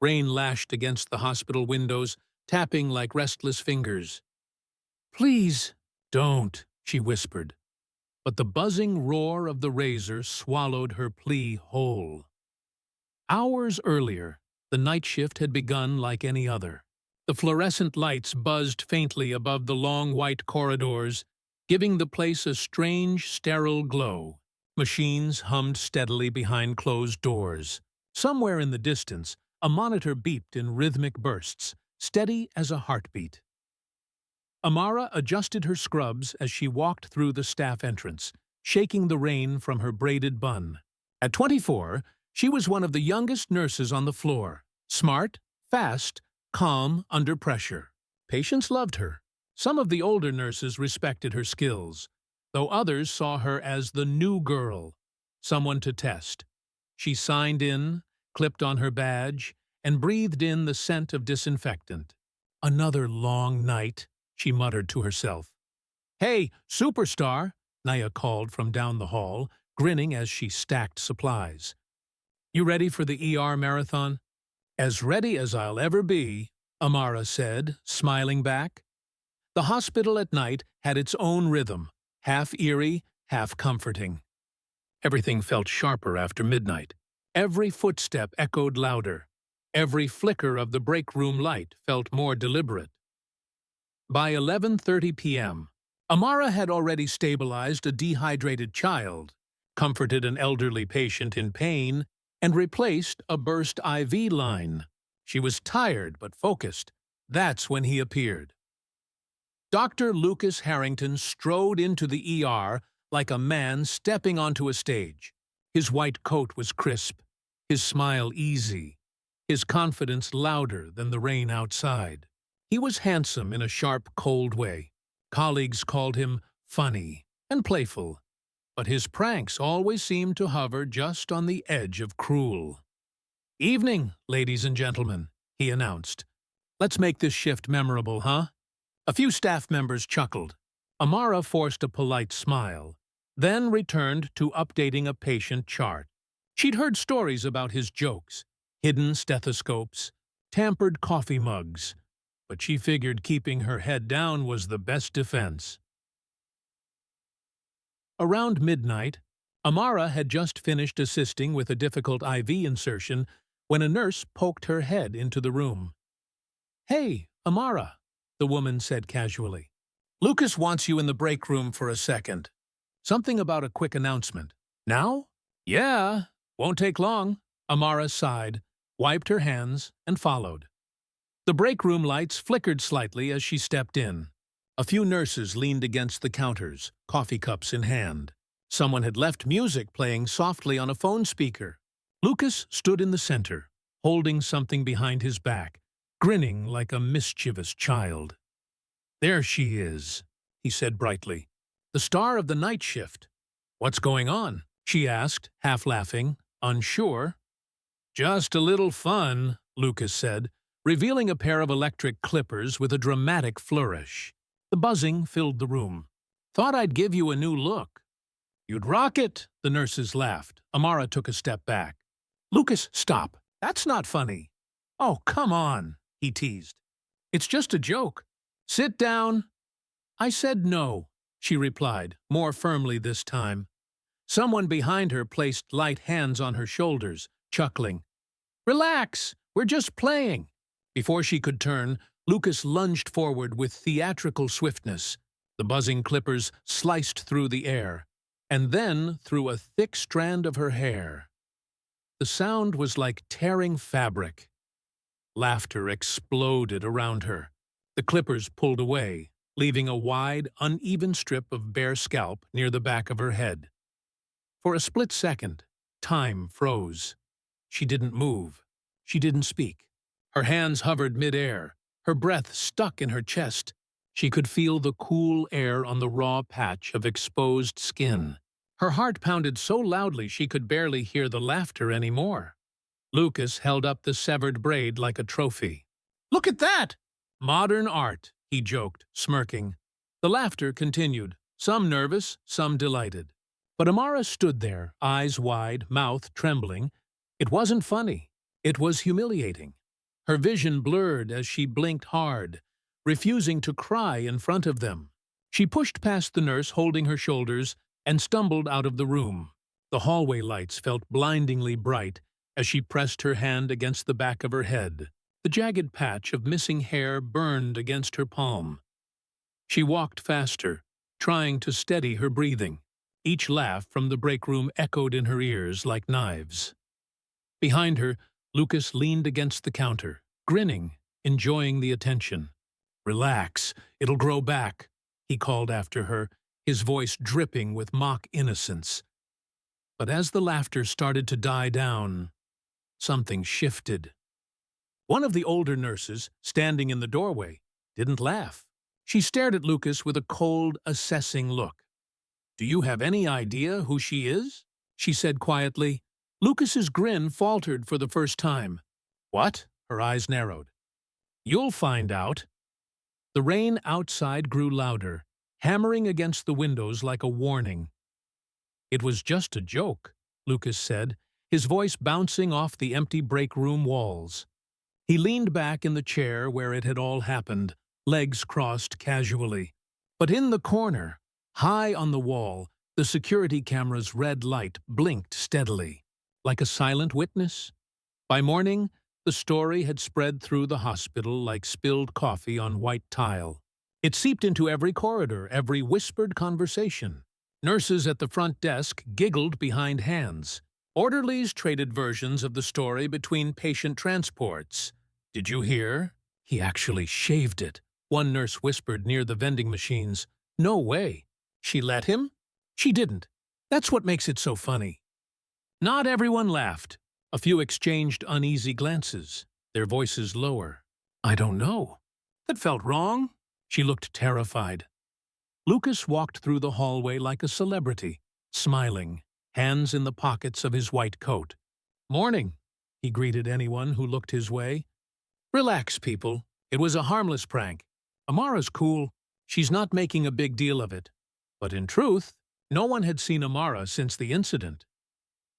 Rain lashed against the hospital windows, tapping like restless fingers. "Please, don't," she whispered. But the buzzing roar of the razor swallowed her plea whole. Hours earlier, the night shift had begun like any other. The fluorescent lights buzzed faintly above the long white corridors, giving the place a strange, sterile glow. Machines hummed steadily behind closed doors. Somewhere in the distance, a monitor beeped in rhythmic bursts, steady as a heartbeat. Amara adjusted her scrubs as she walked through the staff entrance, shaking the rain from her braided bun. At 24, she was one of the youngest nurses on the floor, smart, fast, calm under pressure. Patients loved her. Some of the older nurses respected her skills, though others saw her as the new girl, someone to test. She signed in, clipped on her badge, and breathed in the scent of disinfectant. "Another long night," she muttered to herself. "Hey, superstar," Naya called from down the hall, grinning as she stacked supplies. "You ready for the ER marathon?" "As ready as I'll ever be," Amara said, smiling back. The hospital at night had its own rhythm, half eerie, half comforting. Everything felt sharper after midnight. Every footstep echoed louder. Every flicker of the break room light felt more deliberate. By 11:30 p.m., Amara had already stabilized a dehydrated child, comforted an elderly patient in pain, and replaced a burst IV line. She was tired but focused. That's when he appeared. Dr. Lucas Harrington strode into the ER like a man stepping onto a stage. His white coat was crisp, his smile easy, his confidence louder than the rain outside. He was handsome in a sharp, cold way. Colleagues called him funny and playful, but his pranks always seemed to hover just on the edge of cruel. "Evening, ladies and gentlemen," he announced. "Let's make this shift memorable, huh?" A few staff members chuckled. Amara forced a polite smile, then returned to updating a patient chart. She'd heard stories about his jokes, hidden stethoscopes, tampered coffee mugs, but she figured keeping her head down was the best defense. Around midnight, Amara had just finished assisting with a difficult IV insertion when a nurse poked her head into the room. "Hey, Amara," the woman said casually. "Lucas wants you in the break room for a second. Something about a quick announcement." "Now?" "Yeah, won't take long." Amara sighed, wiped her hands, and followed. The break room lights flickered slightly as she stepped in. A few nurses leaned against the counters, coffee cups in hand. Someone had left music playing softly on a phone speaker. Lucas stood in the center, holding something behind his back, grinning like a mischievous child. "There she is," he said brightly. "The star of the night shift." "What's going on?" she asked, half laughing, unsure. "Just a little fun," Lucas said, revealing a pair of electric clippers with a dramatic flourish. The buzzing filled the room. "Thought I'd give you a new look." "You'd rock it," the nurses laughed. Amara took a step back. "Lucas, stop. That's not funny." "Oh, come on," he teased. "It's just a joke. Sit down." "I said no," she replied, more firmly this time. Someone behind her placed light hands on her shoulders, chuckling. "Relax, we're just playing." Before she could turn, Lucas lunged forward with theatrical swiftness. The buzzing clippers sliced through the air, and then through a thick strand of her hair. The sound was like tearing fabric. Laughter exploded around her. The clippers pulled away, leaving a wide, uneven strip of bare scalp near the back of her head. For a split second, time froze. She didn't move. She didn't speak. Her hands hovered mid-air, her breath stuck in her chest. She could feel the cool air on the raw patch of exposed skin. Her heart pounded so loudly she could barely hear the laughter anymore. Lucas held up the severed braid like a trophy. "Look at that!" "Modern art," he joked, smirking. The laughter continued, some nervous, some delighted. But Amara stood there, eyes wide, mouth trembling. It wasn't funny. It was humiliating. Her vision blurred as she blinked hard, refusing to cry in front of them. She pushed past the nurse holding her shoulders and stumbled out of the room. The hallway lights felt blindingly bright as she pressed her hand against the back of her head. The jagged patch of missing hair burned against her palm. She walked faster, trying to steady her breathing. Each laugh from the break room echoed in her ears like knives. Behind her, Lucas leaned against the counter, grinning, enjoying the attention. "Relax, it'll grow back," he called after her, his voice dripping with mock innocence. But as the laughter started to die down, something shifted. One of the older nurses, standing in the doorway, didn't laugh. She stared at Lucas with a cold, assessing look. "Do you have any idea who she is?" she said quietly. Lucas's grin faltered for the first time. "What?" Her eyes narrowed. "You'll find out." The rain outside grew louder, hammering against the windows like a warning. "It was just a joke," Lucas said, his voice bouncing off the empty break room walls. He leaned back in the chair where it had all happened, legs crossed casually. But in the corner, high on the wall, the security camera's red light blinked steadily, like a silent witness. By morning, the story had spread through the hospital like spilled coffee on white tile. It seeped into every corridor, every whispered conversation. Nurses at the front desk giggled behind hands. Orderlies traded versions of the story between patient transports. "Did you hear? He actually shaved it," one nurse whispered near the vending machines. "No way. She let him?" "She didn't. That's what makes it so funny." Not everyone laughed. A few exchanged uneasy glances, their voices lower. "I don't know. That felt wrong." She looked terrified. Lucas walked through the hallway like a celebrity, smiling, hands in the pockets of his white coat. "Morning," he greeted anyone who looked his way. "Relax, people. It was a harmless prank. Amara's cool. She's not making a big deal of it." But in truth, no one had seen Amara since the incident.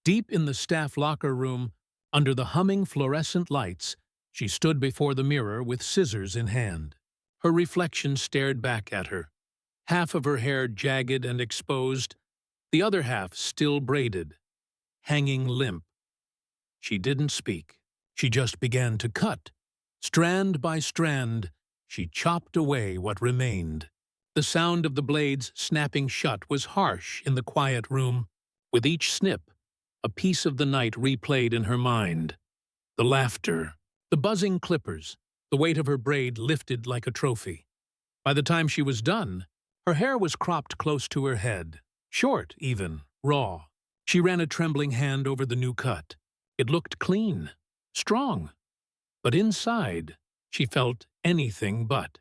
Deep in the staff locker room, under the humming fluorescent lights, she stood before the mirror with scissors in hand. Her reflection stared back at her, half of her hair jagged and exposed, the other half still braided, hanging limp. She didn't speak. She just began to cut. Strand by strand, she chopped away what remained. The sound of the blades snapping shut was harsh in the quiet room. With each snip, a piece of the night replayed in her mind. The laughter, the buzzing clippers, the weight of her braid lifted like a trophy. By the time she was done, her hair was cropped close to her head, short even, raw. She ran a trembling hand over the new cut. It looked clean, strong. But inside, she felt anything but.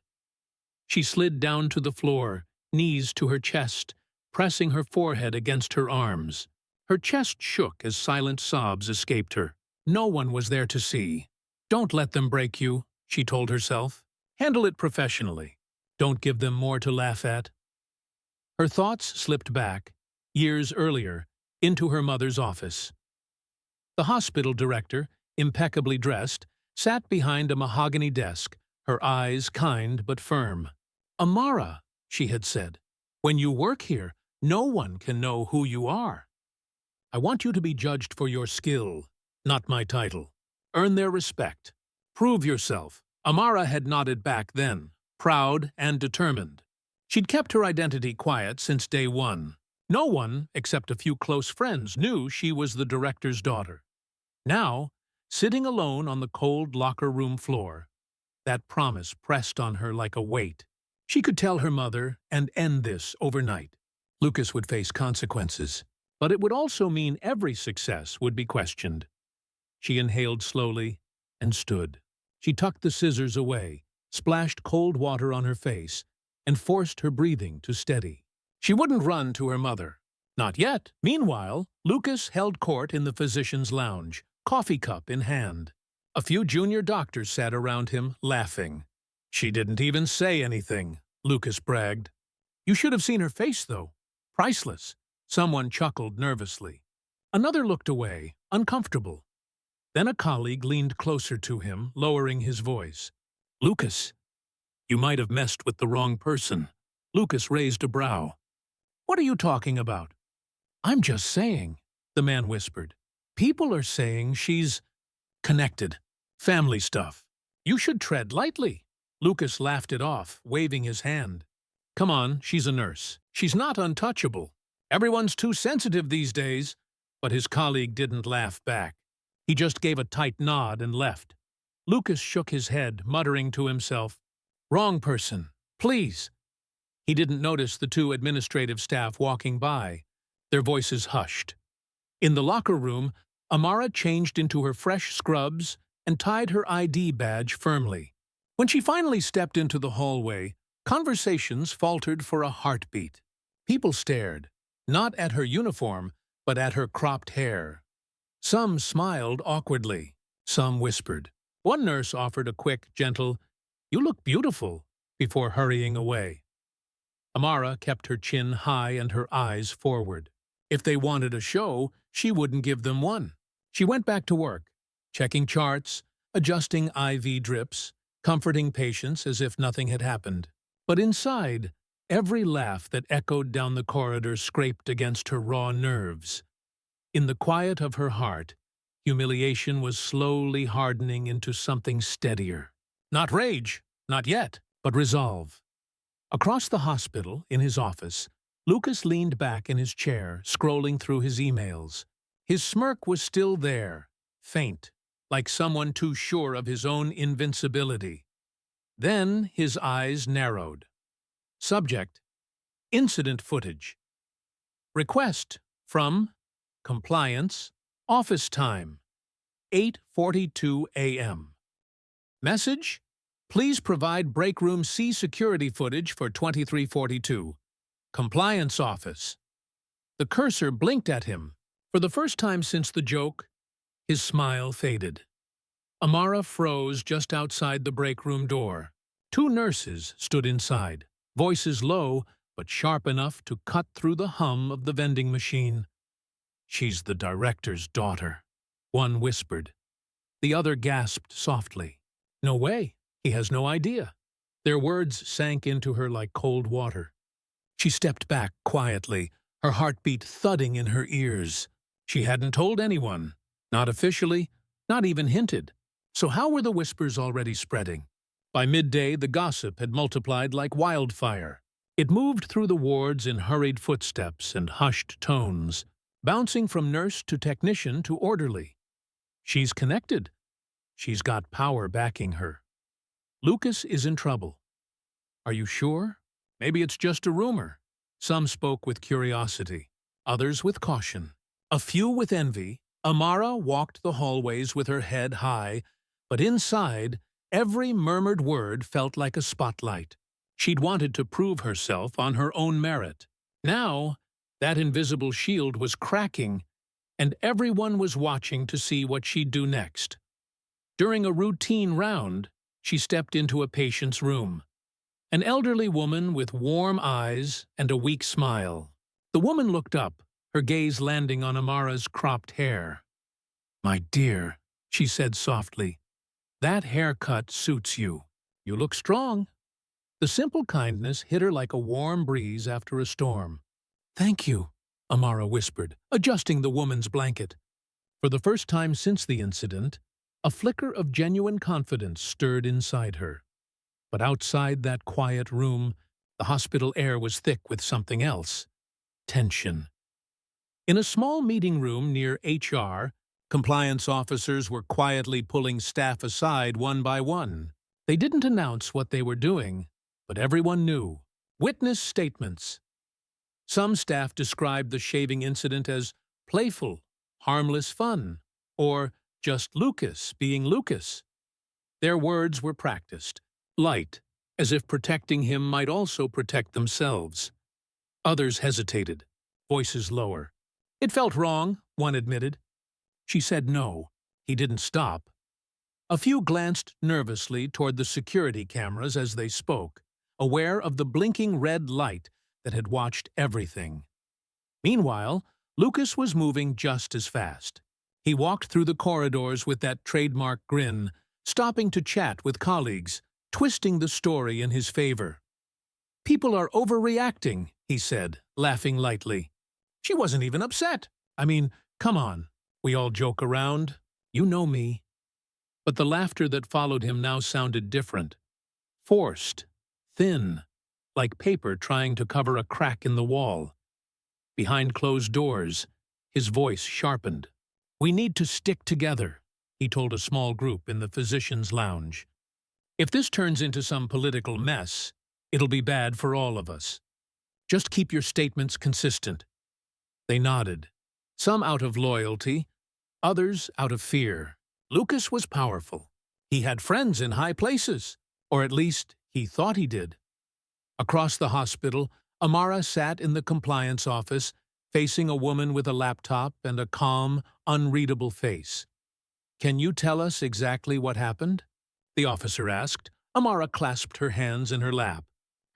She slid down to the floor, knees to her chest, pressing her forehead against her arms. Her chest shook as silent sobs escaped her. No one was there to see. "Don't let them break you," she told herself. "Handle it professionally. Don't give them more to laugh at." Her thoughts slipped back, years earlier, into her mother's office. The hospital director, impeccably dressed, sat behind a mahogany desk, her eyes kind but firm. "Amara," she had said, "when you work here, no one can know who you are. I want you to be judged for your skill, not my title. Earn their respect. Prove yourself." Amara had nodded back then, proud and determined. She'd kept her identity quiet since day one. No one, except a few close friends, knew she was the director's daughter. Now, sitting alone on the cold locker room floor, that promise pressed on her like a weight. She could tell her mother and end this overnight. Lucas would face consequences, but it would also mean every success would be questioned. She inhaled slowly and stood. She tucked the scissors away, splashed cold water on her face, and forced her breathing to steady. She wouldn't run to her mother. Not yet. Meanwhile, Lucas held court in the physician's lounge, coffee cup in hand. A few junior doctors sat around him, laughing. "She didn't even say anything," Lucas bragged. "You should have seen her face, though. Priceless. Someone chuckled nervously. Another looked away, uncomfortable. Then a colleague leaned closer to him, lowering his voice. "Lucas, you might have messed with the wrong person." Lucas raised a brow. "What are you talking about?" "I'm just saying," the man whispered. "People are saying she's connected. Family stuff. You should tread lightly." Lucas laughed it off, waving his hand. "Come on, she's a nurse. She's not untouchable. Everyone's too sensitive these days." But his colleague didn't laugh back. He just gave a tight nod and left. Lucas shook his head, muttering to himself, "Wrong person. Please." He didn't notice the two administrative staff walking by. Their voices hushed. In the locker room, Amara changed into her fresh scrubs and tied her ID badge firmly. When she finally stepped into the hallway, conversations faltered for a heartbeat. People stared, not at her uniform, but at her cropped hair. Some smiled awkwardly. Some whispered. One nurse offered a quick, gentle, "You look beautiful," before hurrying away. Amara kept her chin high and her eyes forward. If they wanted a show, she wouldn't give them one. She went back to work, checking charts, adjusting IV drips, comforting patients as if nothing had happened. But inside, every laugh that echoed down the corridor scraped against her raw nerves. In the quiet of her heart, humiliation was slowly hardening into something steadier. Not rage, not yet, but resolve. Across the hospital, in his office, Lucas leaned back in his chair, scrolling through his emails. His smirk was still there, faint, like someone too sure of his own invincibility. Then his eyes narrowed. Subject: Incident footage. Request from Compliance, office time, 8:42 a.m. Message: Please provide break room C security footage for 2342. Compliance office. The cursor blinked at him. For the first time since the joke, his smile faded. Amara froze just outside the break room door. Two nurses stood inside, voices low but sharp enough to cut through the hum of the vending machine. "She's the director's daughter," one whispered. The other gasped softly. "No way. He has no idea." Their words sank into her like cold water. She stepped back quietly, her heartbeat thudding in her ears. She hadn't told anyone, not officially, not even hinted. So how were the whispers already spreading? By midday, the gossip had multiplied like wildfire. It moved through the wards in hurried footsteps and hushed tones, bouncing from nurse to technician to orderly. She's connected. She's got power backing her. Lucas is in trouble. Are you sure? Maybe it's just a rumor. Some spoke with curiosity, others with caution. A few with envy. Amara walked the hallways with her head high, but inside, every murmured word felt like a spotlight. She'd wanted to prove herself on her own merit. Now, that invisible shield was cracking, and everyone was watching to see what she'd do next. During a routine round, she stepped into a patient's room. An elderly woman with warm eyes and a weak smile. The woman looked up, her gaze landing on Amara's cropped hair. "My dear," she said softly, "that haircut suits you. You look strong." The simple kindness hit her like a warm breeze after a storm. "Thank you," Amara whispered, adjusting the woman's blanket. For the first time since the incident, a flicker of genuine confidence stirred inside her. But outside that quiet room, the hospital air was thick with something else: tension. In a small meeting room near HR, compliance officers were quietly pulling staff aside one by one. They didn't announce what they were doing, but everyone knew. Witness statements. Some staff described the shaving incident as playful, harmless fun, or just Lucas being Lucas. Their words were practiced, light, as if protecting him might also protect themselves. Others hesitated, voices lower. "It felt wrong," one admitted. She said no. He didn't stop. A few glanced nervously toward the security cameras as they spoke, aware of the blinking red light that had watched everything. Meanwhile, Lucas was moving just as fast. He walked through the corridors with that trademark grin, stopping to chat with colleagues, twisting the story in his favor. "People are overreacting," he said, laughing lightly. "She wasn't even upset. I mean, come on. We all joke around. You know me." But the laughter that followed him now sounded different. Forced, thin, like paper trying to cover a crack in the wall. Behind closed doors, his voice sharpened. "We need to stick together," he told a small group in the physician's lounge. "If this turns into some political mess, it'll be bad for all of us. Just keep your statements consistent." They nodded, some out of loyalty, others out of fear. Lucas was powerful. He had friends in high places, or at least he thought he did. Across the hospital, Amara sat in the compliance office, facing a woman with a laptop and a calm, unreadable face. "Can you tell us exactly what happened?" the officer asked. Amara clasped her hands in her lap.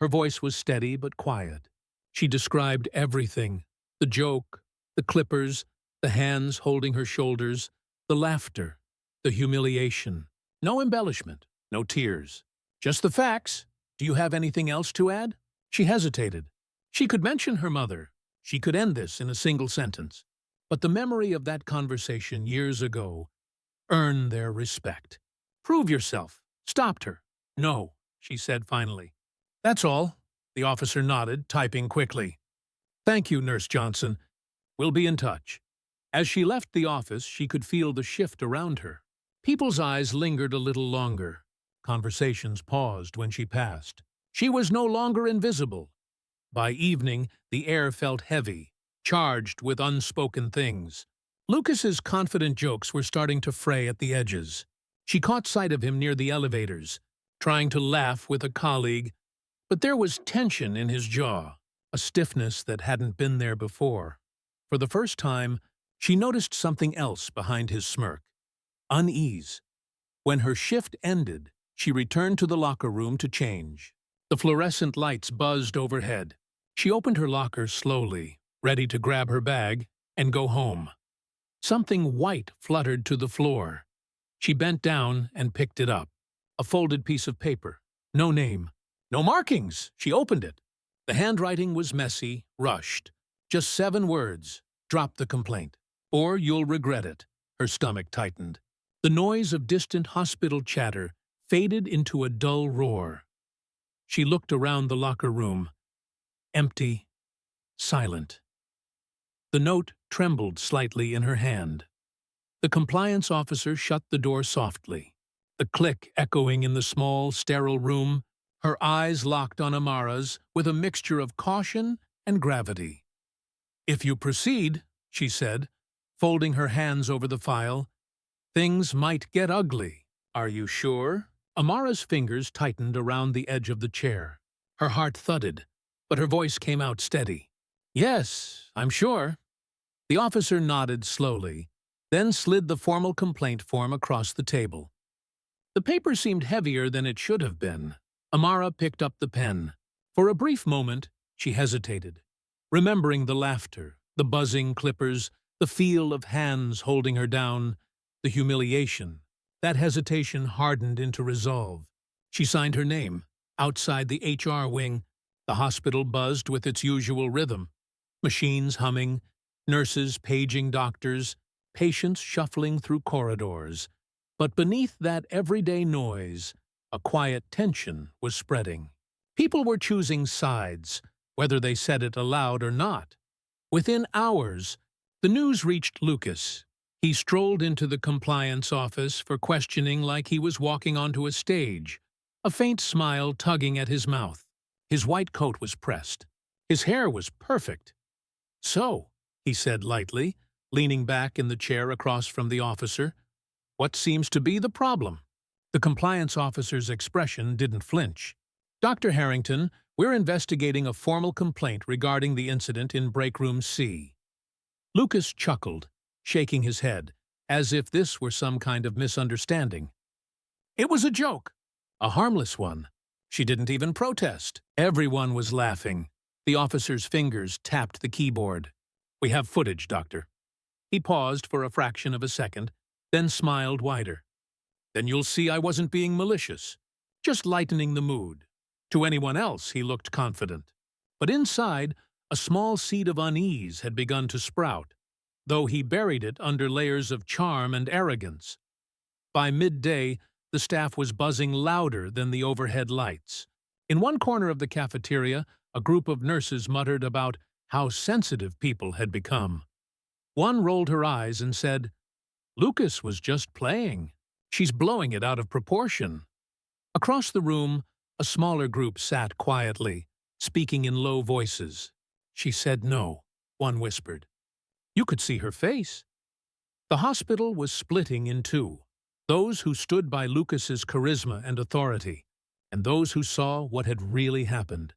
Her voice was steady but quiet. She described everything: the joke, the clippers, the hands holding her shoulders, the laughter, the humiliation. No embellishment, no tears. "Just the facts. Do you have anything else to add?" She hesitated. She could mention her mother. She could end this in a single sentence. But the memory of that conversation years ago earned their respect. "Prove yourself," stopped her. "No," she said finally. "That's all." The officer nodded, typing quickly. "Thank you, Nurse Johnson. We'll be in touch." As she left the office, she could feel the shift around her. People's eyes lingered a little longer. Conversations paused when she passed. She was no longer invisible. By evening, the air felt heavy, charged with unspoken things. Lucas's confident jokes were starting to fray at the edges. She caught sight of him near the elevators, trying to laugh with a colleague, but there was tension in his jaw, a stiffness that hadn't been there before. For the first time, she noticed something else behind his smirk: unease. When her shift ended, she returned to the locker room to change. The fluorescent lights buzzed overhead. She opened her locker slowly, ready to grab her bag and go home. Something white fluttered to the floor. She bent down and picked it up. A folded piece of paper. No name. No markings. She opened it. The handwriting was messy, rushed. Just 7 words. "Drop the complaint, or you'll regret it." Her stomach tightened. The noise of distant hospital chatter faded into a dull roar. She looked around the locker room. Empty, silent. The note trembled slightly in her hand. The compliance officer shut the door softly, the click echoing in the small, sterile room, her eyes locked on Amara's with a mixture of caution and gravity. "If you proceed," she said, folding her hands over the file, "things might get ugly." "Are you sure?" Amara's fingers tightened around the edge of the chair. Her heart thudded, but her voice came out steady. "Yes, I'm sure." The officer nodded slowly, then slid the formal complaint form across the table. The paper seemed heavier than it should have been. Amara picked up the pen. For a brief moment, she hesitated, remembering the laughter, the buzzing clippers, the feel of hands holding her down, the humiliation. That hesitation hardened into resolve. She signed her name. Outside the HR wing, the hospital buzzed with its usual rhythm. Machines humming, nurses paging doctors, patients shuffling through corridors. But beneath that everyday noise, a quiet tension was spreading. People were choosing sides, whether they said it aloud or not. Within hours, the news reached Lucas. He strolled into the compliance office for questioning like he was walking onto a stage, a faint smile tugging at his mouth. His white coat was pressed. His hair was perfect. "So," he said lightly, leaning back in the chair across from the officer, "what seems to be the problem?" The compliance officer's expression didn't flinch. "Dr. Harrington, we're investigating a formal complaint regarding the incident in break room C." Lucas chuckled, shaking his head, as if this were some kind of misunderstanding. "It was a joke. A harmless one." She didn't even protest. Everyone was laughing. The officer's fingers tapped the keyboard. We have footage, Doctor. He paused for a fraction of a second, then smiled wider. Then you'll see I wasn't being malicious, just lightening the mood. To anyone else, he looked confident. But inside, a small seed of unease had begun to sprout, though he buried it under layers of charm and arrogance. By midday, the staff was buzzing louder than the overhead lights. In one corner of the cafeteria, a group of nurses muttered about how sensitive people had become. One rolled her eyes and said, "Lucas was just playing. She's blowing it out of proportion." Across the room, a smaller group sat quietly, speaking in low voices. "She said no," one whispered. "You could see her face." The hospital was splitting in two, those who stood by Lucas's charisma and authority, and those who saw what had really happened.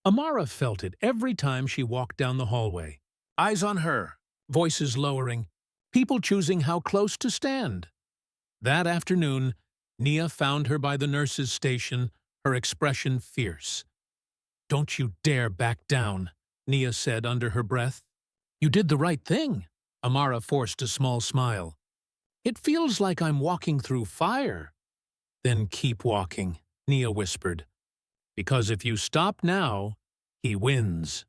Amara felt it every time she walked down the hallway. Eyes on her, voices lowering, people choosing how close to stand. That afternoon, Nia found her by the nurse's station, her expression fierce. "Don't you dare back down," Nia said under her breath. "You did the right thing." Amara forced a small smile. "It feels like I'm walking through fire." "Then keep walking," Nia whispered. "Because if you stop now, he wins."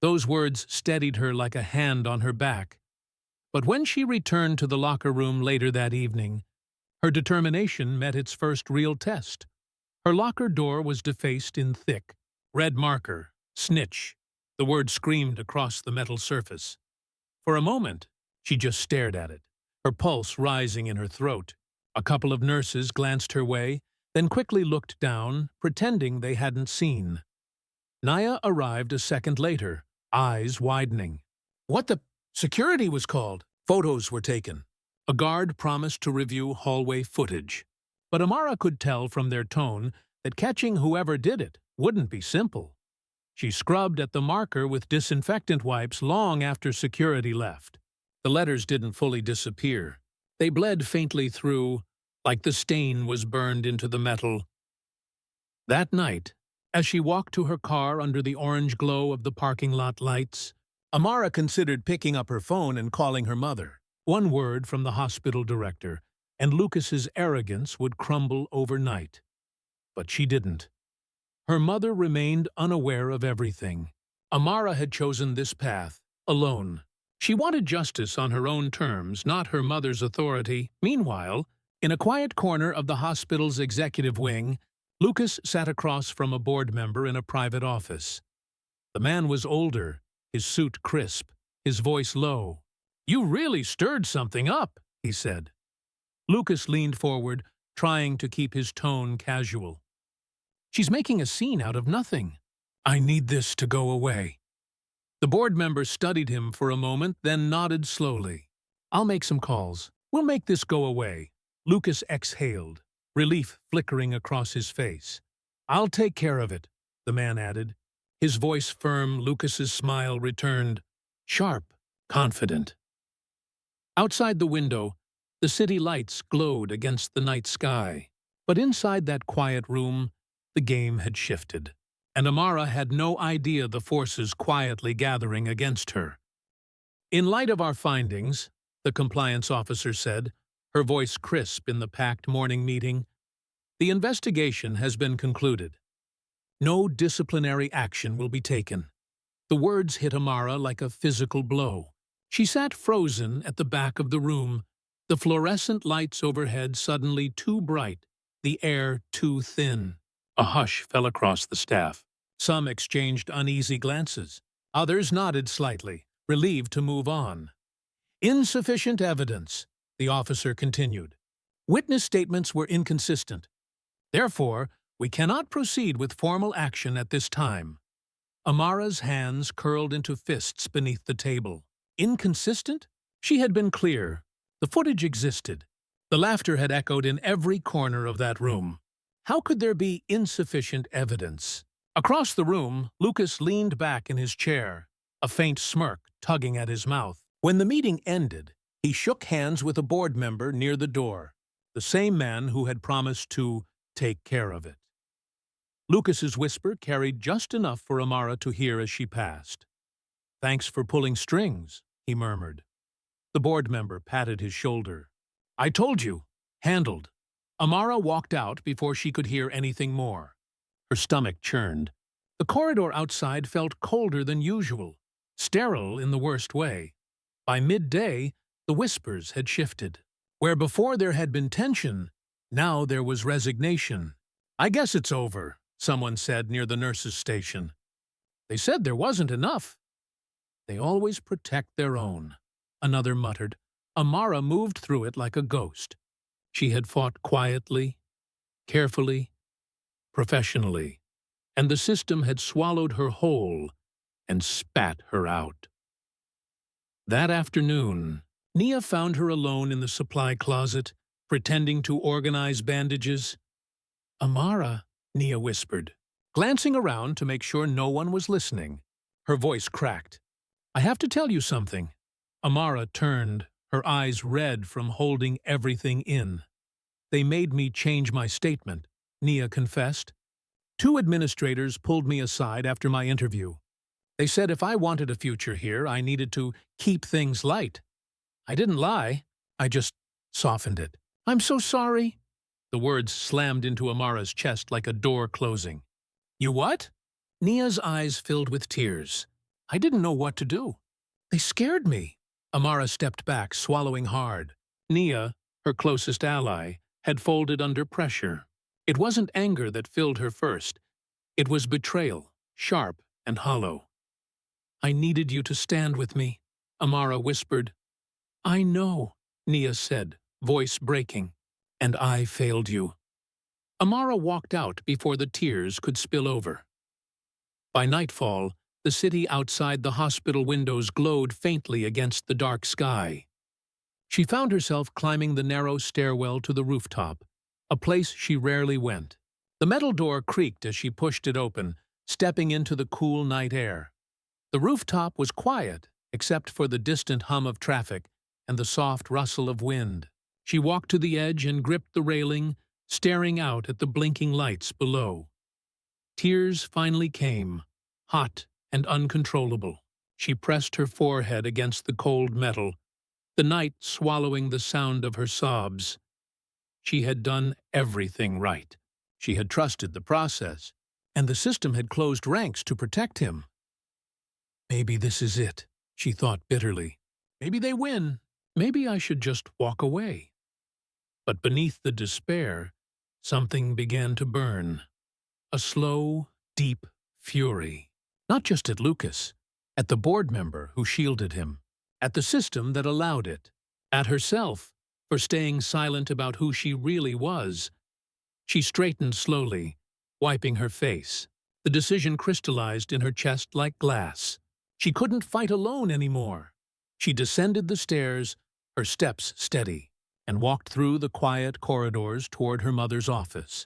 Those words steadied her like a hand on her back. But when she returned to the locker room later that evening, her determination met its first real test. Her locker door was defaced in thick, red marker, snitch. The word screamed across the metal surface. For a moment, she just stared at it, her pulse rising in her throat. A couple of nurses glanced her way, then quickly looked down, pretending they hadn't seen. Naya arrived a second later, eyes widening. "What the—" "Security was called." Photos were taken. A guard promised to review hallway footage. But Amara could tell from their tone that catching whoever did it wouldn't be simple. She scrubbed at the marker with disinfectant wipes long after security left. The letters didn't fully disappear. They bled faintly through, like the stain was burned into the metal. That night, as she walked to her car under the orange glow of the parking lot lights, Amara considered picking up her phone and calling her mother. One word from the hospital director, and Lucas's arrogance would crumble overnight. But she didn't. Her mother remained unaware of everything. Amara had chosen this path, alone. She wanted justice on her own terms, not her mother's authority. Meanwhile, in a quiet corner of the hospital's executive wing, Lucas sat across from a board member in a private office. The man was older, his suit crisp, his voice low. "You really stirred something up," he said. Lucas leaned forward, trying to keep his tone casual. "She's making a scene out of nothing. I need this to go away." The board member studied him for a moment, then nodded slowly. "I'll make some calls. We'll make this go away." Lucas exhaled, relief flickering across his face. "I'll take care of it," the man added. His voice firm, Lucas's smile returned, sharp, confident. Outside the window, the city lights glowed against the night sky. But inside that quiet room, the game had shifted, and Amara had no idea the forces quietly gathering against her. "In light of our findings," the compliance officer said, her voice crisp in the packed morning meeting, "the investigation has been concluded. No disciplinary action will be taken." The words hit Amara like a physical blow. She sat frozen at the back of the room, the fluorescent lights overhead suddenly too bright, the air too thin. A hush fell across the staff. Some exchanged uneasy glances. Others nodded slightly, relieved to move on. "Insufficient evidence," the officer continued. "Witness statements were inconsistent. Therefore, we cannot proceed with formal action at this time." Amara's hands curled into fists beneath the table. Inconsistent? She had been clear. The footage existed. The laughter had echoed in every corner of that room. How could there be insufficient evidence? Across the room, Lucas leaned back in his chair, a faint smirk tugging at his mouth. When the meeting ended, he shook hands with a board member near the door, the same man who had promised to take care of it. Lucas's whisper carried just enough for Amara to hear as she passed. Thanks for pulling strings, he murmured. The board member patted his shoulder. I told you. Handled. Amara walked out before she could hear anything more. Her stomach churned. The corridor outside felt colder than usual, sterile in the worst way. By midday, the whispers had shifted. Where before there had been tension, now there was resignation. I guess it's over, someone said near the nurses' station. They said there wasn't enough. They always protect their own, another muttered. Amara moved through it like a ghost. She had fought quietly, carefully, professionally, and the system had swallowed her whole and spat her out. That afternoon, Nia found her alone in the supply closet, pretending to organize bandages. Amara, Nia whispered, glancing around to make sure no one was listening. Her voice cracked. I have to tell you something. Amara turned, her eyes red from holding everything in. They made me change my statement, Nia confessed. 2 administrators pulled me aside after my interview. They said if I wanted a future here, I needed to keep things light. I didn't lie. I just softened it. I'm so sorry. The words slammed into Amara's chest like a door closing. You what? Nia's eyes filled with tears. I didn't know what to do. They scared me. Amara stepped back, swallowing hard. Nia, her closest ally, had folded under pressure. It wasn't anger that filled her first. It was betrayal, sharp and hollow. I needed you to stand with me, Amara whispered. I know, Nia said, voice breaking, and I failed you. Amara walked out before the tears could spill over. By nightfall, the city outside the hospital windows glowed faintly against the dark sky. She found herself climbing the narrow stairwell to the rooftop, a place she rarely went. The metal door creaked as she pushed it open, stepping into the cool night air. The rooftop was quiet, except for the distant hum of traffic and the soft rustle of wind. She walked to the edge and gripped the railing, staring out at the blinking lights below. Tears finally came, hot and uncontrollable. She pressed her forehead against the cold metal, the night swallowing the sound of her sobs. She had done everything right. She had trusted the process, and the system had closed ranks to protect him. Maybe this is it, she thought bitterly. Maybe they win. Maybe I should just walk away. But beneath the despair, something began to burn. A slow, deep fury. Not just at Lucas, at the board member who shielded him, at the system that allowed it, at herself for staying silent about who she really was. She straightened slowly, wiping her face. The decision crystallized in her chest like glass. She couldn't fight alone anymore. She descended the stairs, her steps steady, and walked through the quiet corridors toward her mother's office.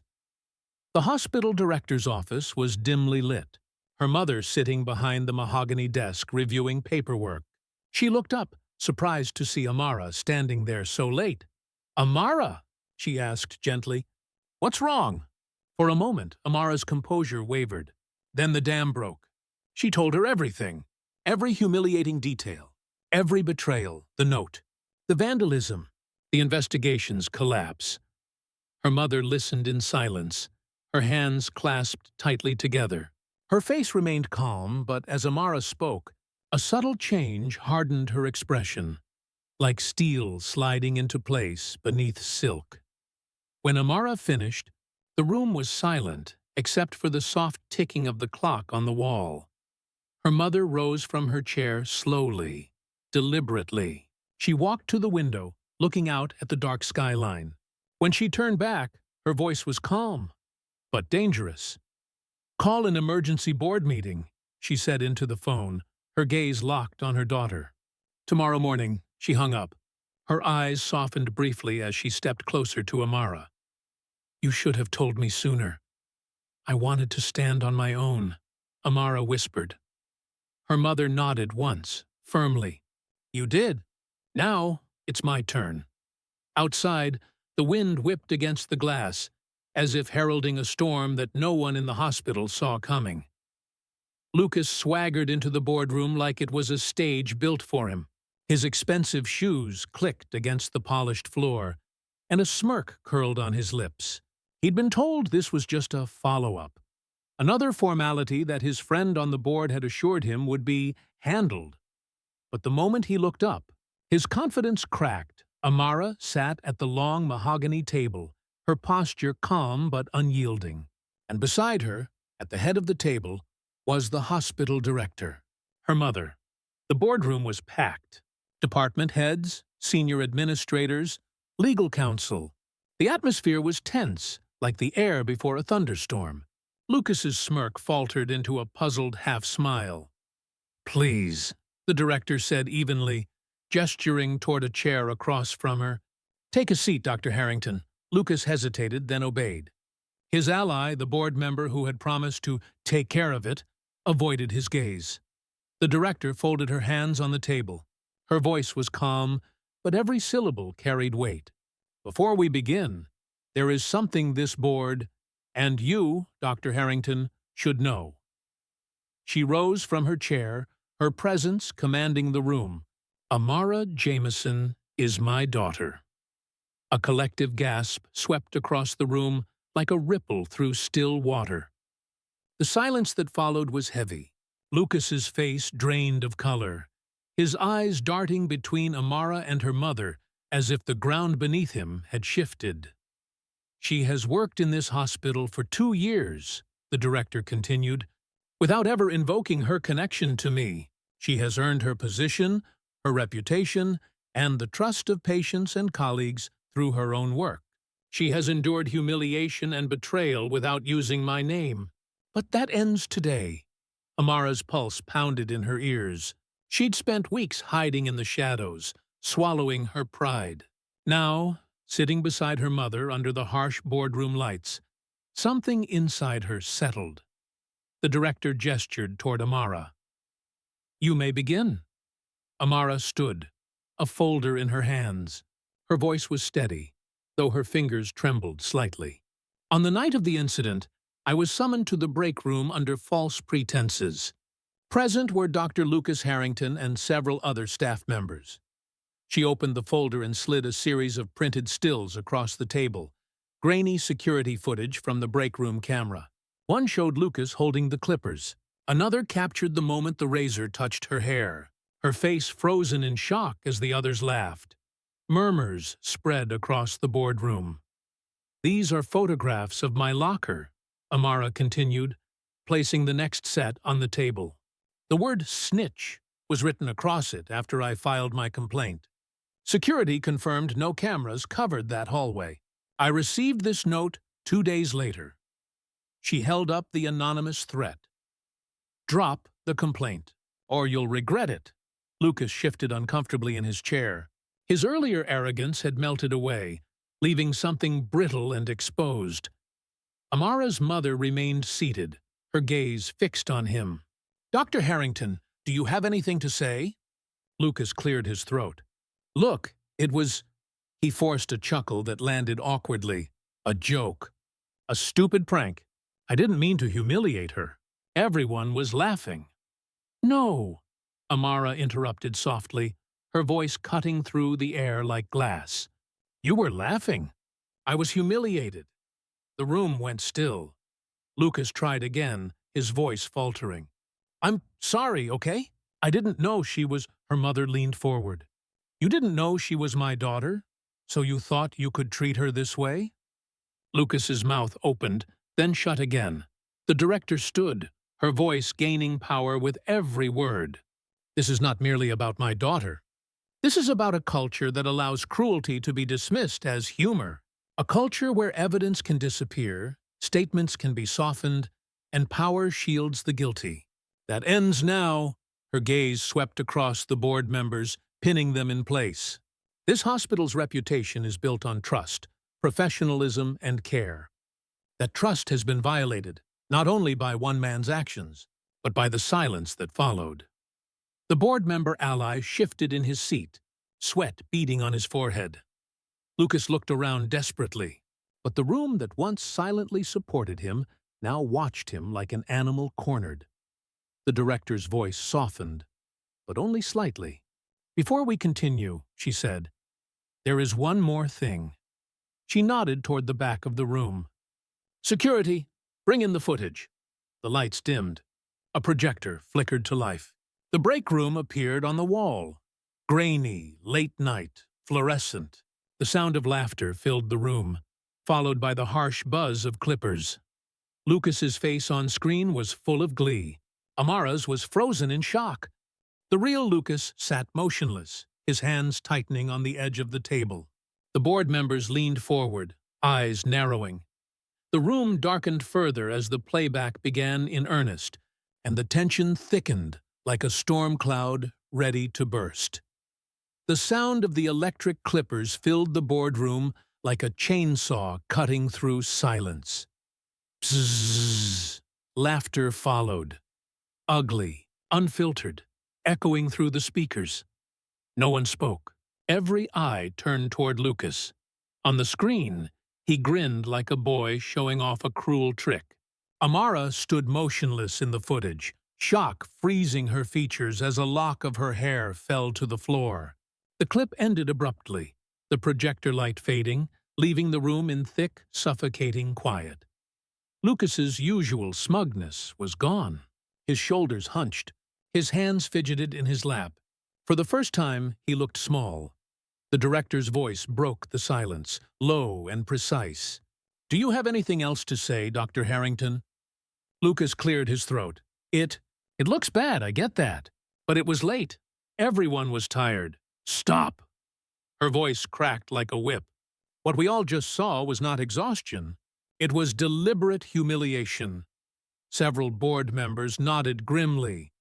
The hospital director's office was dimly lit, her mother sitting behind the mahogany desk reviewing paperwork. She looked up, surprised to see Amara standing there so late. Amara, she asked gently. What's wrong? For a moment, Amara's composure wavered. Then the dam broke. She told her everything, every humiliating detail, every betrayal, the note, the vandalism, the investigation's collapse. Her mother listened in silence, her hands clasped tightly together. Her face remained calm, but as Amara spoke, a subtle change hardened her expression, like steel sliding into place beneath silk. When Amara finished, the room was silent, except for the soft ticking of the clock on the wall. Her mother rose from her chair slowly, deliberately. She walked to the window, looking out at the dark skyline. When she turned back, her voice was calm, but dangerous. Call an emergency board meeting, she said into the phone, her gaze locked on her daughter. Tomorrow morning, she hung up. Her eyes softened briefly as she stepped closer to Amara. You should have told me sooner. I wanted to stand on my own, Amara whispered. Her mother nodded once, firmly. You did. Now it's my turn. Outside, the wind whipped against the glass, as if heralding a storm that no one in the hospital saw coming. Lucas swaggered into the boardroom like it was a stage built for him. His expensive shoes clicked against the polished floor, and a smirk curled on his lips. He'd been told this was just a follow-up, another formality that his friend on the board had assured him would be handled. But the moment he looked up, his confidence cracked. Amara sat at the long mahogany table, her posture calm but unyielding. And beside her, at the head of the table, was the hospital director, her mother. The boardroom was packed. Department heads, senior administrators, legal counsel. The atmosphere was tense, like the air before a thunderstorm. Lucas's smirk faltered into a puzzled half-smile. "Please," the director said evenly, gesturing toward a chair across from her. "Take a seat, Dr. Harrington." Lucas hesitated, then obeyed. His ally, the board member who had promised to take care of it, avoided his gaze. The director folded her hands on the table. Her voice was calm, but every syllable carried weight. "Before we begin, there is something this board, and you, Dr. Harrington, should know." She rose from her chair, her presence commanding the room. "Amara Jameson is my daughter." A collective gasp swept across the room like a ripple through still water. The silence that followed was heavy. Lucas's face drained of color, his eyes darting between Amara and her mother as if the ground beneath him had shifted. "She has worked in this hospital for 2 years," the director continued, "without ever invoking her connection to me. She has earned her position, her reputation, and the trust of patients and colleagues through her own work. She has endured humiliation and betrayal without using my name. But that ends today." Amara's pulse pounded in her ears. She'd spent weeks hiding in the shadows, swallowing her pride. Now, sitting beside her mother under the harsh boardroom lights, something inside her settled. The director gestured toward Amara. "You may begin." Amara stood, a folder in her hands. Her voice was steady, though her fingers trembled slightly. "On the night of the incident, I was summoned to the break room under false pretenses. Present were Dr. Lucas Harrington and several other staff members." She opened the folder and slid a series of printed stills across the table, grainy security footage from the break room camera. One showed Lucas holding the clippers. Another captured the moment the razor touched her hair, her face frozen in shock as the others laughed. Murmurs spread across the boardroom. "These are photographs of my locker," Amara continued, placing the next set on the table. "The word snitch was written across it after I filed my complaint. Security confirmed no cameras covered that hallway. I received this note 2 days later." She held up the anonymous threat. "Drop the complaint, or you'll regret it." Lucas shifted uncomfortably in his chair. His earlier arrogance had melted away, leaving something brittle and exposed. Amara's mother remained seated, her gaze fixed on him. "Dr. Harrington, do you have anything to say?" Lucas cleared his throat. "Look, it was—" He forced a chuckle that landed awkwardly. "A joke. A stupid prank. I didn't mean to humiliate her. Everyone was laughing." "No," Amara interrupted softly, her voice cutting through the air like glass. "You were laughing. I was humiliated." The room went still. Lucas tried again, his voice faltering. "I'm sorry, okay? I didn't know she was—" Her mother leaned forward. "You didn't know she was my daughter? So you thought you could treat her this way?" Lucas's mouth opened, then shut again. The director stood, her voice gaining power with every word. "This is not merely about my daughter. This is about a culture that allows cruelty to be dismissed as humor. A culture where evidence can disappear, statements can be softened, and power shields the guilty. That ends now." Her gaze swept across the board members, pinning them in place. "This hospital's reputation is built on trust, professionalism, and care. That trust has been violated, not only by one man's actions, but by the silence that followed." The board member ally shifted in his seat, sweat beading on his forehead. Lucas looked around desperately, but the room that once silently supported him now watched him like an animal cornered. The director's voice softened, but only slightly. "Before we continue," she said, "there is one more thing." She nodded toward the back of the room. "Security, bring in the footage." The lights dimmed. A projector flickered to life. The break room appeared on the wall. Grainy, late night, fluorescent. The sound of laughter filled the room, followed by the harsh buzz of clippers. Lucas's face on screen was full of glee. Amara's was frozen in shock. The real Lucas sat motionless, his hands tightening on the edge of the table. The board members leaned forward, eyes narrowing. The room darkened further as the playback began in earnest, and the tension thickened like a storm cloud ready to burst. The sound of the electric clippers filled the boardroom like a chainsaw cutting through silence. Bzzz. Laughter followed. Ugly, unfiltered, echoing through the speakers. No one spoke. Every eye turned toward Lucas. On the screen, he grinned like a boy showing off a cruel trick. Amara stood motionless in the footage, shock freezing her features as a lock of her hair fell to the floor. The clip ended abruptly, the projector light fading, leaving the room in thick, suffocating quiet. Lucas's usual smugness was gone. His shoulders hunched, his hands fidgeted in his lap. For the first time, he looked small. The director's voice broke the silence, low and precise. "Do you have anything else to say, Dr. Harrington?" Lucas cleared his throat. It looks bad, I get that. But it was late. Everyone was tired. Stop!" Her voice cracked like a whip. What we all just saw was not exhaustion. It was deliberate humiliation. Several board members nodded grimly.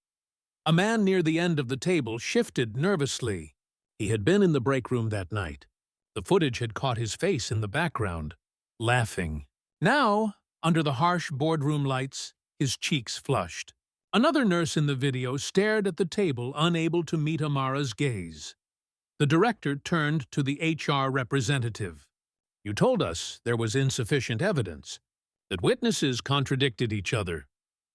A man near the end of the table shifted nervously. He had been in the break room that night. The footage had caught his face in the background, laughing. Now, under the harsh boardroom lights, his cheeks flushed. Another nurse in the video stared at the table, unable to meet Amara's gaze. The director turned to the HR representative. "You told us there was insufficient evidence, that witnesses contradicted each other."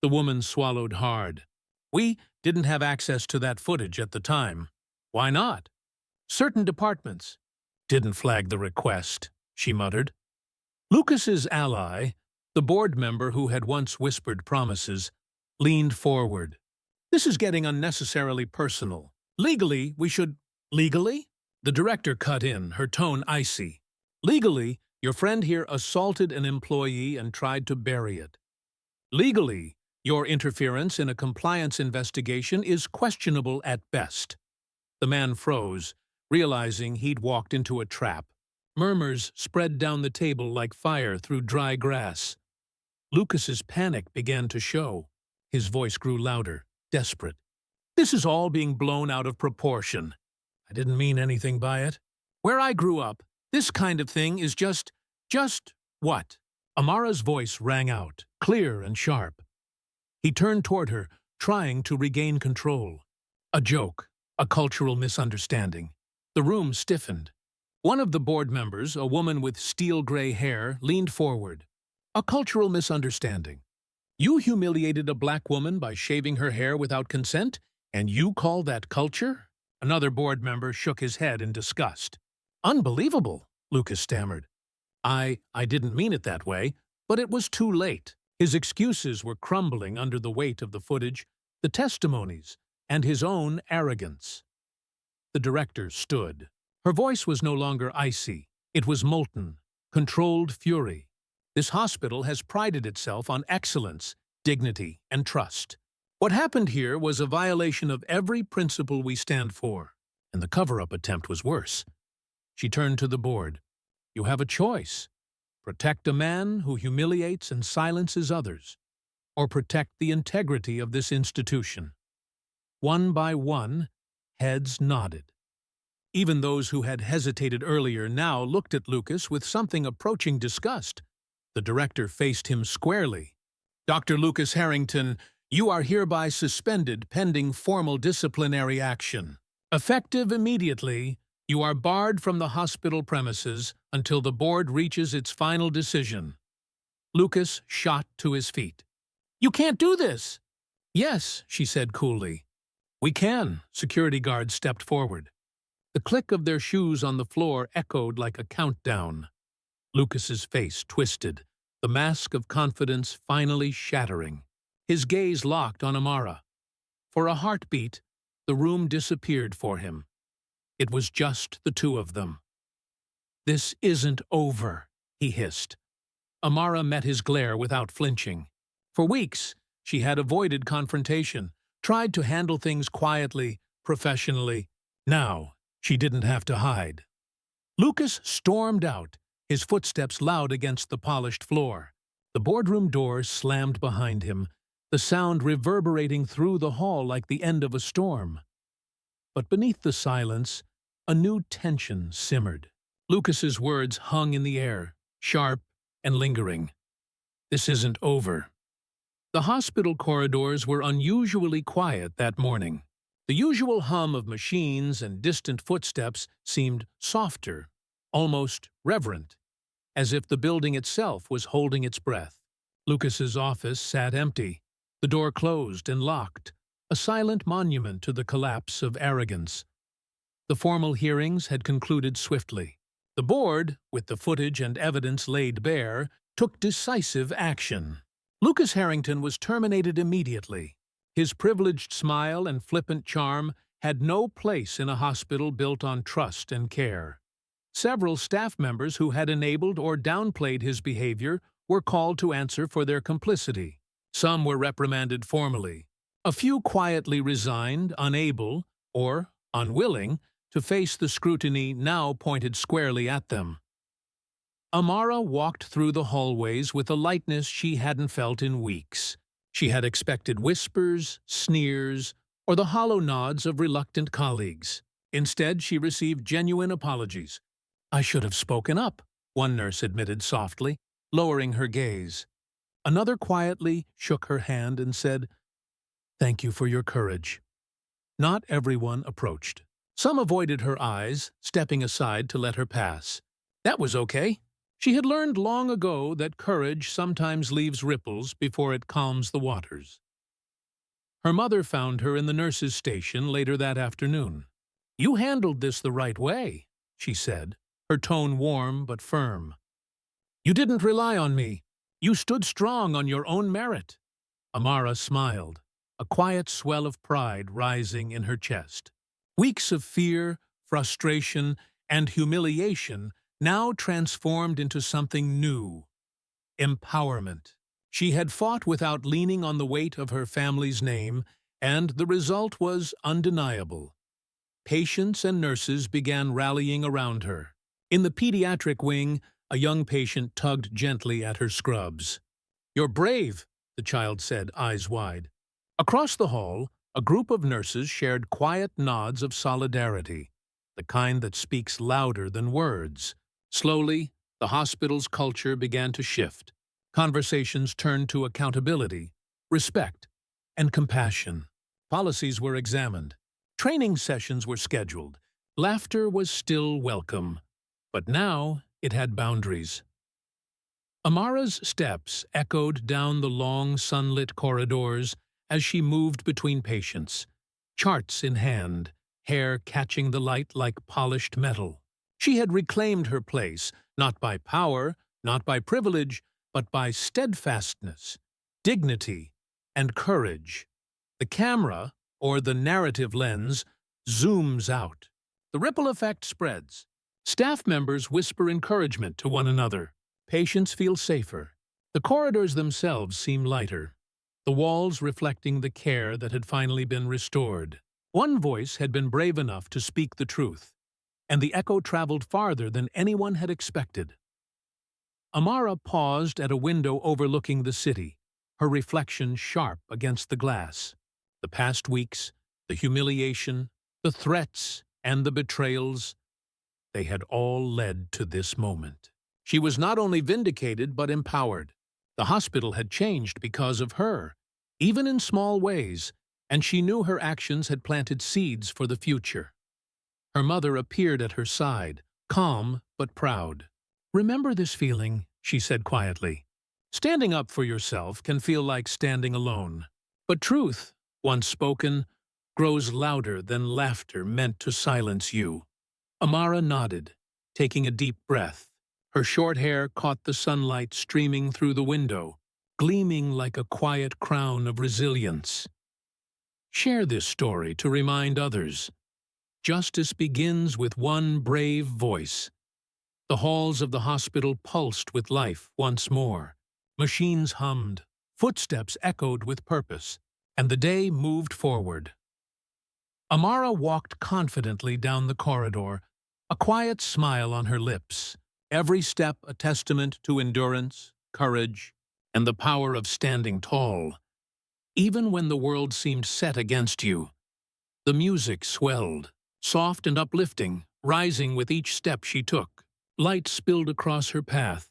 The woman swallowed hard. "We didn't have access to that footage at the time." "Why not?" "Certain departments didn't flag the request," she muttered. Lucas's ally, the board member who had once whispered promises, leaned forward. "This is getting unnecessarily personal. Legally, we should—" "Legally?" The director cut in, her tone icy. "Legally, your friend here assaulted an employee and tried to bury it. Legally, your interference in a compliance investigation is questionable at best." The man froze, realizing he'd walked into a trap. Murmurs spread down the table like fire through dry grass. Lucas's panic began to show. His voice grew louder, desperate. "This is all being blown out of proportion. I didn't mean anything by it. Where I grew up, this kind of thing is just what?" Amara's voice rang out, clear and sharp. He turned toward her, trying to regain control. "A joke, a cultural misunderstanding." The room stiffened. One of the board members, a woman with steel-gray hair, leaned forward. "A cultural misunderstanding. You humiliated a black woman by shaving her hair without consent, and you call that culture?" Another board member shook his head in disgust. "Unbelievable," Lucas stammered. I didn't mean it that way, but it was too late." His excuses were crumbling under the weight of the footage, the testimonies, and his own arrogance. The director stood. Her voice was no longer icy. It was molten, controlled fury. "This hospital has prided itself on excellence, dignity, and trust. What happened here was a violation of every principle we stand for, and the cover-up attempt was worse." She turned to the board. "You have a choice. Protect a man who humiliates and silences others, or protect the integrity of this institution." One by one, heads nodded. Even those who had hesitated earlier now looked at Lucas with something approaching disgust. The director faced him squarely. "Dr. Lucas Harrington, you are hereby suspended pending formal disciplinary action. Effective immediately, you are barred from the hospital premises until the board reaches its final decision." Lucas shot to his feet. "You can't do this!" Yes, she said coolly. We can. Security guards stepped forward. The click of their shoes on the floor echoed like a countdown. Lucas's face twisted, the mask of confidence finally shattering. His gaze locked on Amara. For a heartbeat, the room disappeared for him. It was just the two of them. This isn't over, he hissed. Amara met his glare without flinching. For weeks, she had avoided confrontation, tried to handle things quietly, professionally. Now, she didn't have to hide. Lucas stormed out, his footsteps loud against the polished floor. The boardroom door slammed behind him, the sound reverberating through the hall like the end of a storm. But beneath the silence, a new tension simmered. Lucas's words hung in the air, sharp and lingering. This isn't over. The hospital corridors were unusually quiet that morning. The usual hum of machines and distant footsteps seemed softer, almost reverent, as if the building itself was holding its breath. Lucas's office sat empty, the door closed and locked, a silent monument to the collapse of arrogance. The formal hearings had concluded swiftly. The board, with the footage and evidence laid bare, took decisive action. Lucas Harrington was terminated immediately. His privileged smile and flippant charm had no place in a hospital built on trust and care. Several staff members who had enabled or downplayed his behavior were called to answer for their complicity. Some were reprimanded formally. A few quietly resigned, unable, or unwilling, to face the scrutiny now pointed squarely at them. Amara walked through the hallways with a lightness she hadn't felt in weeks. She had expected whispers, sneers, or the hollow nods of reluctant colleagues. Instead, she received genuine apologies. "I should have spoken up," one nurse admitted softly, lowering her gaze. Another quietly shook her hand and said, "Thank you for your courage." Not everyone approached. Some avoided her eyes, stepping aside to let her pass. That was okay. She had learned long ago that courage sometimes leaves ripples before it calms the waters. Her mother found her in the nurse's station later that afternoon. "You handled this the right way," she said, her tone warm but firm. "You didn't rely on me. You stood strong on your own merit." Amara smiled, a quiet swell of pride rising in her chest. Weeks of fear, frustration, and humiliation now transformed into something new: empowerment. She had fought without leaning on the weight of her family's name, and the result was undeniable. Patients and nurses began rallying around her. In the pediatric wing, a young patient tugged gently at her scrubs. "You're brave," the child said, eyes wide. Across the hall, a group of nurses shared quiet nods of solidarity, the kind that speaks louder than words. Slowly, the hospital's culture began to shift. Conversations turned to accountability, respect, and compassion. Policies were examined. Training sessions were scheduled. Laughter was still welcome. But now it had boundaries. Amara's steps echoed down the long, sunlit corridors as she moved between patients, charts in hand, hair catching the light like polished metal. She had reclaimed her place, not by power, not by privilege, but by steadfastness, dignity, and courage. The camera, or the narrative lens, zooms out. The ripple effect spreads. Staff members whisper encouragement to one another. Patients feel safer. The corridors themselves seem lighter, the walls reflecting the care that had finally been restored. One voice had been brave enough to speak the truth, and the echo traveled farther than anyone had expected. Amara paused at a window overlooking the city, her reflection sharp against the glass. The past weeks, the humiliation, the threats, and the betrayals, they had all led to this moment. She was not only vindicated but empowered. The hospital had changed because of her, even in small ways, and she knew her actions had planted seeds for the future. Her mother appeared at her side, calm but proud. "Remember this feeling," she said quietly. "Standing up for yourself can feel like standing alone. But truth, once spoken, grows louder than laughter meant to silence you. Amara nodded, taking a deep breath. Her short hair caught the sunlight streaming through the window, gleaming like a quiet crown of resilience. Share this story to remind others. Justice begins with one brave voice. The halls of the hospital pulsed with life once more. Machines hummed, footsteps echoed with purpose, and the day moved forward. Amara walked confidently down the corridor, a quiet smile on her lips, every step a testament to endurance, courage, and the power of standing tall. Even when the world seemed set against you, the music swelled, soft and uplifting, rising with each step she took. Light spilled across her path,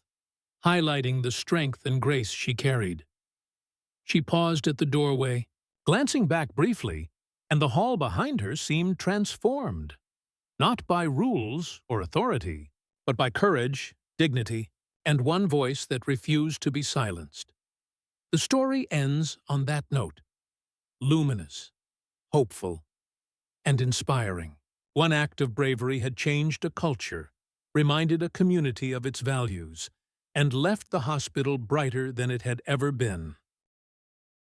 highlighting the strength and grace she carried. She paused at the doorway, glancing back briefly, and the hall behind her seemed transformed, not by rules or authority, but by courage, dignity, and one voice that refused to be silenced. The story ends on that note, luminous, hopeful, and inspiring. One act of bravery had changed a culture, reminded a community of its values, and left the hospital brighter than it had ever been.